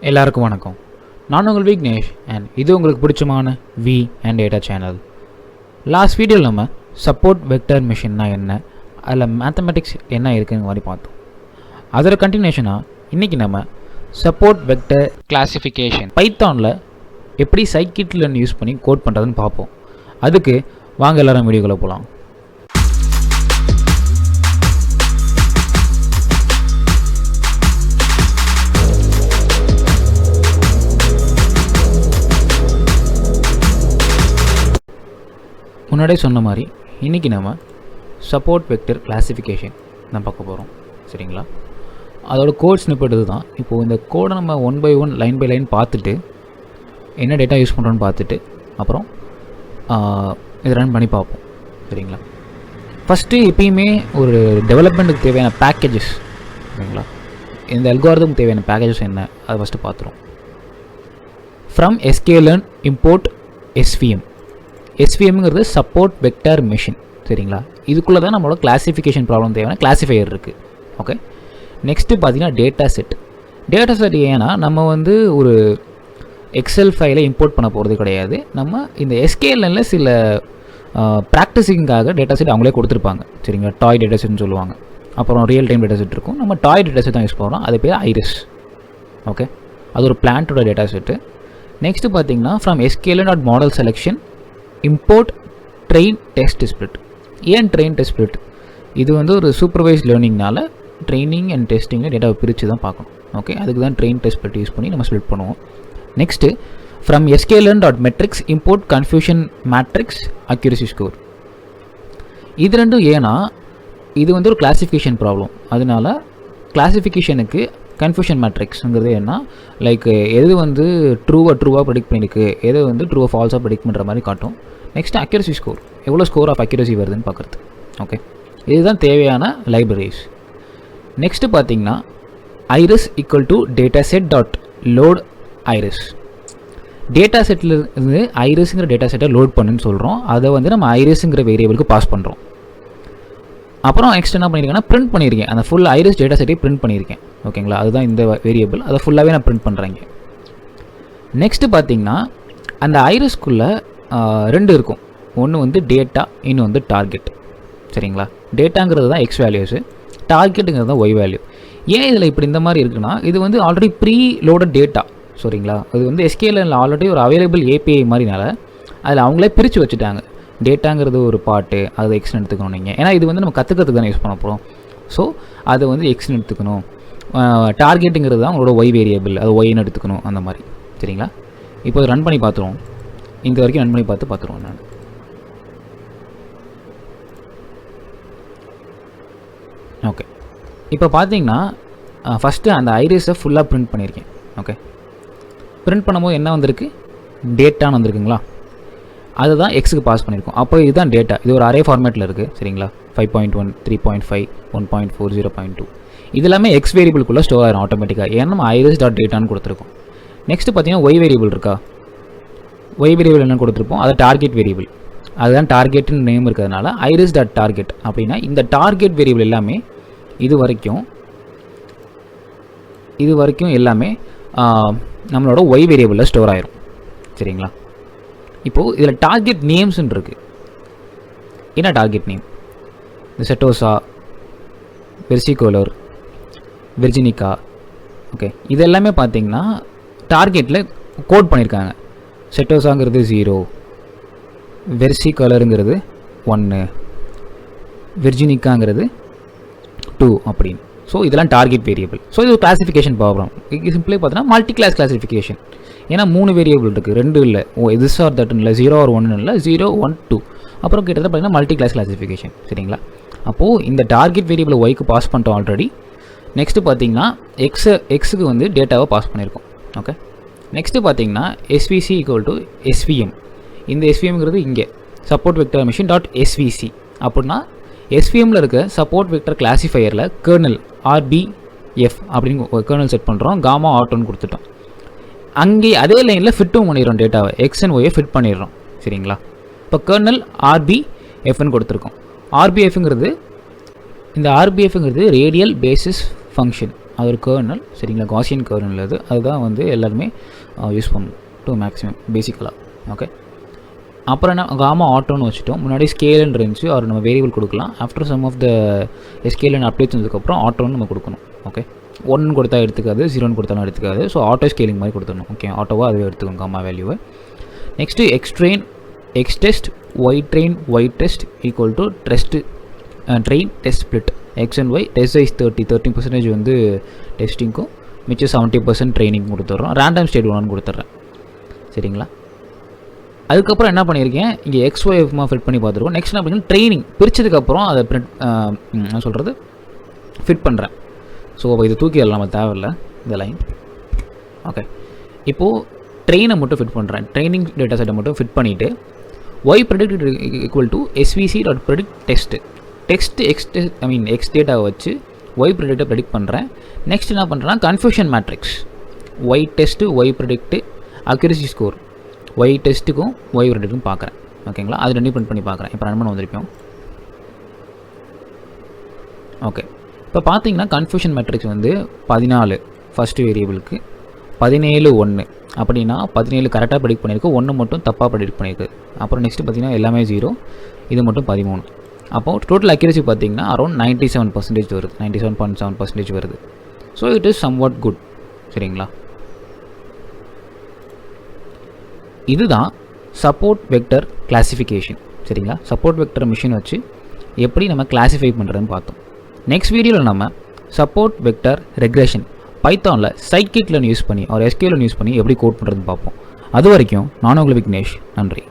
எல்லாருக்கும் வணக்கம். நான் உங்கள் விக்னேஷ் அண்ட் இது உங்களுக்கு பிடிச்சமான V and data channel. Last வீடியோவில் நம்ம சப்போர்ட் வெக்டர் மெஷின்னா என்ன, அதில் மேத்தமெட்டிக்ஸ் என்ன இருக்குங்கிற மாதிரி பார்த்தோம். அதோட கண்டினியூஷனாக இன்றைக்கி நம்ம சப்போர்ட் வெக்டர் கிளாசிஃபிகேஷன் பைத்தானில் எப்படி சைக்கிட்லேருந்து யூஸ் பண்ணி கோட் பண்ணுறதுன்னு பார்ப்போம். அதுக்கு வாங்க எல்லாரும் வீடியோக்குள்ளே போகலாம். முன்னாடியே சொன்ன மாதிரி இன்றைக்கி நம்ம சப்போர்ட் வெக்டர் கிளாசிஃபிகேஷன் தான் பார்க்க போகிறோம். சரிங்களா? அதோட கோட் ஸ்னிப்பெட் தான். இப்போது இந்த கோடை நம்ம 1 by 1 லைன் பை லைன் பார்த்துட்டு என்ன டேட்டா யூஸ் பண்ணுறோன்னு பார்த்துட்டு அப்புறம் இதை ரன் பண்ணி பார்ப்போம். சரிங்களா? ஃபஸ்ட்டு எப்பயுமே ஒரு டெவலப்மெண்ட்டுக்கு தேவையான பேக்கேஜஸ், சரிங்களா, இந்த அல்காரிதமுக்கு தேவையான பேக்கேஜஸ் என்ன அதை ஃபஸ்ட்டு பார்த்துருவோம். From sklearn import svm. SVMங்கிறது சப்போர்ட் வெக்டர் மெஷின். சரிங்களா? இதுக்குள்ளே தான் நம்மளோட கிளாசிஃபிகேஷன் ப்ராப்ளம் தேவையான கிளாசிஃபையர் இருக்குது. ஓகே, நெக்ஸ்ட்டு பார்த்தீங்கன்னா டேட்டா செட். டேட்டா செட் ஏன்னா நம்ம ஒரு எக்ஸல் ஃபைலை இம்போர்ட் பண்ண போகிறது கிடையாது. நம்ம இந்த sklearnல சில ப்ராக்டிஸிங்காக டேட்டா செட் அவங்களே கொடுத்துருப்பாங்க. சரிங்களா? டாய் டேட்டா செட்னு சொல்லுவாங்க. அப்புறம் ரியல் டைம் டேட்டா செட் இருக்கும். நம்ம டாய் டேட்டா செட் தான் யூஸ் பண்ணுறோம். அது பேர் ஐரிஸ். ஓகே, அது ஒரு பிளான்ட்டோட டேட்டா செட்டு. நெக்ஸ்ட்டு பார்த்தீங்கன்னா from sklearn.model selection import train test split. ஏன் ட்ரெயின் டெஸ்ட் ஸ்ப்ளிட்? இது ஒரு சூப்பர்வைஸ் லேர்னிங்னால ட்ரைனிங் அண்ட் டெஸ்டிங்கில் டேட்டாவை பிரித்து தான் பார்க்கணும். ஓகே, அதுக்கு தான் ட்ரெயின் டெஸ்ட் ஸ்ப்ளிட் யூஸ் பண்ணி நம்ம ஸ்ப்ளிட் பண்ணுவோம். Next from sklearn.metrics import confusion matrix accuracy score. இது ரெண்டும் ஏன்னா இது ஒரு கிளாசிஃபிகேஷன் ப்ராப்ளம். அதனால கிளாசிஃபிகேஷனுக்கு கன்ஃபியூஷன் மேட்ரிக்ஸுங்கிறது என்ன, லைக் எது ட்ரூவாக ப்ரெடிக்ட் பண்ணியிருக்கு, எது ட்ரூவாக ஃபால்ஸாக ப்ரெடிக்ட் பண்ணுற மாதிரி காட்டும். நெக்ஸ்ட் அக்யூரசி ஸ்கோர், எவ்வளோ ஸ்கோர் ஆஃப் அக்யூரசி வருதுன்னு பார்க்குறது. ஓகே, இதுதான் தேவையான லைப்ரரிஸ். நெக்ஸ்ட்டு பார்த்தீங்கன்னா iris equal to data set dot load iris. Data செட்டில் இருந்து ஐரிஸுங்கிற டேட்டா செட்டை லோட் பண்ணுன்னு சொல்கிறோம். அதை நம்ம ஐரிஸுங்கிற வேரியபிளுக்கு பாஸ் பண்ணுறோம். அப்புறம் நெக்ஸ்ட் என்ன பண்ணியிருக்கேன்னா பிரிண்ட் பண்ணியிருக்கேன். அந்த ஃபுல் ஐரிஸ் டேட்டா செட்டை பிரிண்ட் பண்ணியிருக்கேன். ஓகேங்களா? அதுதான் இந்த வேரியபிள். அதை ஃபுல்லாகவே நான் பிரிண்ட் பண்ணுறேங்க. நெக்ஸ்ட்டு பார்த்தீங்கன்னா அந்த ஐரிஸ்குள்ளே 2 இருக்கும். ஒன்று டேட்டா, இன்னும் டார்கெட். சரிங்களா? டேட்டாங்கிறது தான் எக்ஸ் வேல்யூஸு, டார்கெட்டுங்கிறது தான் ஒய் வேல்யூ. ஏன் இதில் இப்படி இந்த மாதிரி இருக்குன்னா, இது ஆல்ரெடி ப்ரீ லோடட் டேட்டா. சரிங்களா? அது sklearnல ஆல்ரெடி ஒரு அவைலபிள் ஏபிஐ மாதிரினால அதில் அவங்களே பிரித்து வச்சுட்டாங்க. டேட்டாங்கிறது ஒரு பாட்டு, அது எக்ஸ்னு எடுத்துக்கணும் நீங்கள். ஏன்னா இது நம்ம கற்றுக்கிறதுக்கு தானே யூஸ் பண்ண போகிறோம். ஸோ அதை எக்ஸ்னு எடுத்துக்கணும். டார்கெட்டுங்கிறது தான் உங்களோட ஒய் வேரியபிள், அது ஒய்னு எடுத்துக்கணும், அந்த மாதிரி. சரிங்களா? இப்போ ரன் பண்ணி பார்த்துருவோம். இந்த வரைக்கும் ரன் பண்ணி பார்த்துருவோம் நான். ஓகே, இப்போ பார்த்தீங்கன்னா ஃபஸ்ட்டு அந்த ஐரிஸை ஃபுல்லாக பிரிண்ட் பண்ணியிருக்கேன். ஓகே, பிரிண்ட் பண்ணும்போது என்ன வந்திருக்கு? டேட்டான்னு வந்திருக்குங்களா? அதுதான் எக்ஸுக்கு பாஸ் பண்ணியிருக்கோம். அப்போ இதுதான் டேட்டா. இது ஒரு அரே ஃபார்மேட்டில் இருக்குது. சரிங்களா? 5.1, 3.5, 1.4, 0.2 இது எல்லாமே எக்ஸ் வேரியபிளுக்குள்ளே ஸ்டோர் ஆகிடும் ஆட்டோமேட்டிக்காக. ஏன்னா நம்ம ஐரிஸ் டாட் டேட்டான்னு கொடுத்துருக்கோம். நெக்ஸ்ட்டு பார்த்தீங்கன்னா ஒய் வேரியபிள் இருக்கா? ஒய் வேரியபிள் என்ன கொடுத்துருப்போம்? அது டார்கெட் வேரியபிள். அதுதான் டார்கெட்னு நேம் இருக்கிறதுனால ஐரிஸ் டாட் டார்கெட். அப்படின்னா இந்த டார்கெட் வேரியபிள் எல்லாமே இது வரைக்கும் எல்லாமே நம்மளோட ஒய் வேரியபிளில் ஸ்டோர் ஆயிரும். சரிங்களா? இப்போது இதில் டார்கெட் நேம்ஸ்ன்னு இருக்குது. என்ன டார்கெட் நேம்? இந்த செட்டோசா, வெர்சிகோலர், வெர்ஜினிகா. ஓகே, இது எல்லாமே பார்த்தீங்கன்னா டார்கெட்டில் கோட் பண்ணியிருக்காங்க. செட்டோசாங்கிறது 0, வெர்சிகோலருங்கிறது 1, வெர்ஜினிகாங்கிறது 2 அப்படின்னு. ஸோ இதெல்லாம் டார்கெட் வேரியபிள். ஸோ இது ஒரு கிளாசிஃபிகேஷன் ப்ராப்ளம். இது சிம்பிளே பார்த்தீங்கன்னா மல்டி கிளாஸ் கிளாசிஃபிகேஷன். ஏன்னா 3 வேரியபிள் இருக்குது, 2 இல்லை, this or that இல்லை, 0 or 1 இல்லை, 0, 1, 2. அப்புறம் கிட்டத்தட்ட பார்த்தீங்கன்னா மல்டி கிளாஸ் கிளாசிஃபிகேஷன். சரிங்களா? அப்போது இந்த டார்கெட் வேரியபிள் ஒய்க்கு பாஸ் பண்ணிட்டோம் ஆல்ரெடி. நெக்ஸ்ட்டு பார்த்தீங்கன்னா எக்ஸுக்கு டேட்டாவை பாஸ் பண்ணியிருக்கோம். ஓகே, நெக்ஸ்ட்டு பார்த்தீங்கன்னா SVC ஈக்குவல் டு SVM. இந்த SVMங்கிறது இங்கே support vector machine dot SVC. அப்படின்னா SVMல இருக்க சப்போர்ட் வெக்டர் கிளாசிஃபையரில் கர்னல் RBF அப்படின்னு கர்னல் செட் பண்ணுறோம். காமா ஆட்டோன்னு கொடுத்துட்டோம். அங்கே அதே லைனில் ஃபிட்டும் பண்ணிடுறோம். டேட்டாவை எக்ஸ் அண்ட் ஒய்யை ஃபிட் பண்ணிடுறோம். சரிங்களா? இப்போ கர்னல் RBFன்னு கொடுத்துருக்கோம். RBFங்கிறது இந்த RBFங்கிறது ரேடியல் பேசிஸ் ஃபங்க்ஷன் அது ஒரு கர்னல் சரிங்களா, காசியன் கர்னல் அதுதான் வந்து எல்லாருமே யூஸ் பண்ணணும் டு மேக்ஸிமம் பேசிக்கலாக. ஓகே, அப்புறம் என்ன காமா ஆட்டோன்னு வச்சுட்டோம். முன்னாடி ஸ்கேலுன்னு இருந்துச்சு, அவர் நம்ம வேரியபிள் கொடுக்கலாம். After sum of the scale update பண்ணதுக்கப்புறம் ஆட்டோன்னு நம்ம கொடுக்கணும். ஓகே, 1 கொடுத்தா எடுத்துக்காது, 0 கொடுத்தாலும் எடுத்துக்காது. ஸோ ஆட்டோ ஸ்கேலிங் மாதிரி கொடுத்துடணும். ஓகே, ஆட்டோவாக அதுவே எடுத்துக்கணும் காமா வேல்யூவை. Next x train x test y test equal to train test split x and y test size 13% வந்து டெஸ்டிங்க்கும் மிச்சம் 70% ட்ரைனிங் கொடுத்துட்றோம். ரேண்டம் ஸ்டேட் 1 கொடுத்துட்றேன் சரிங்களா. அதுக்கப்புறம் என்ன பண்ணியிருக்கேன், இங்கே XYFமாக ஃபிட் பண்ணி பார்த்துருக்கோம். நெக்ஸ்ட் என்ன பண்ணிங்கன்னா ட்ரைனிங் பிரித்ததுக்கப்புறம் அதை நான் சொல்கிறது ஃபிட் பண்ணுறேன். ஸோ அப்போ இது தூக்கி நம்ம தேவையில்லை இந்த லைன். ஓகே, இப்போது ட்ரெயினை மட்டும் ஃபிட் பண்ணுறேன். ட்ரைனிங் டேட்டா செட்டை மட்டும் ஃபிட் பண்ணிவிட்டு y predict equal to svc.predict text x டேட்டாவை வச்சு ஒய் ப்ரெடிக்டை ப்ரெடிக்ட் பண்ணுறேன். நெக்ஸ்ட் என்ன பண்ணுறேன்னா confusion matrix y test y predict accuracy score y டெஸ்ட்டுக்கும் ஒய் ப்ரெடிக்ட்டும் பார்க்குறேன். ஓகேங்களா, அது ரெண்டு பிரிண்ட் பண்ணி பார்க்குறேன். இப்போ ரன் பண்ண வந்திருப்போம். ஓகே, இப்போ பார்த்தீங்கன்னா கன்ஃபியூஷன் மேட்ரிக்ஸ் வந்து 14 ஃபஸ்ட்டு வேரியபிளுக்கு, 17 1 அப்படின்னா 17 கரெக்டாக ப்ரெடிக்ட் பண்ணியிருக்கு, 1 மட்டும் தப்பாக ப்ரெடிக்ட் பண்ணியிருக்கு. அப்புறம் நெக்ஸ்ட்டு பார்த்தீங்கன்னா எல்லாமே 0, இது மட்டும் 13. அப்போது டோட்டல் அக்யூரசி பார்த்தீங்கன்னா அரௌண்ட் 97% வருது, 97.7% வருது. So it is somewhat good சரிங்களா. இதுதான் சப்போர்ட் வெக்டர் கிளாசிஃபிகேஷன் சரிங்களா. சப்போர்ட் வெக்டர் மிஷின் வச்சு எப்படி நம்ம கிளாஸிஃபை பண்ணுறதுன்னு பார்த்தோம். நெக்ஸ்ட் வீடியோவில் நம்ம சப்போர்ட் வெக்டர் ரெக்ரெஷன் பைத்தானில் scikit யூஸ் பண்ணி ஒரு SQL யூஸ் பண்ணி எப்படி கோட் பண்ணுறதுன்னு பார்ப்போம். அது வரைக்கும் நான் உங்கள் விக்னேஷ், நன்றி.